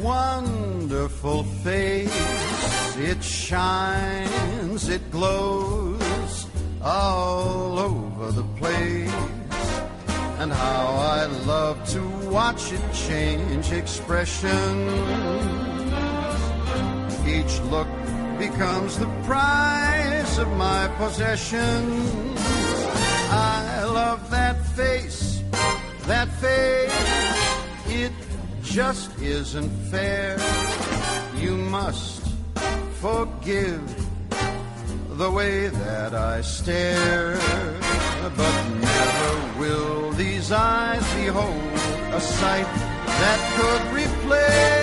wonderful face. It shines, it glows all over the place. And how I love to watch it change expression. Each look becomes the prize of my possession. I love that face, that face. It just isn't fair. You must forgive the way that I stare. But never will these eyes behold a sight that could replace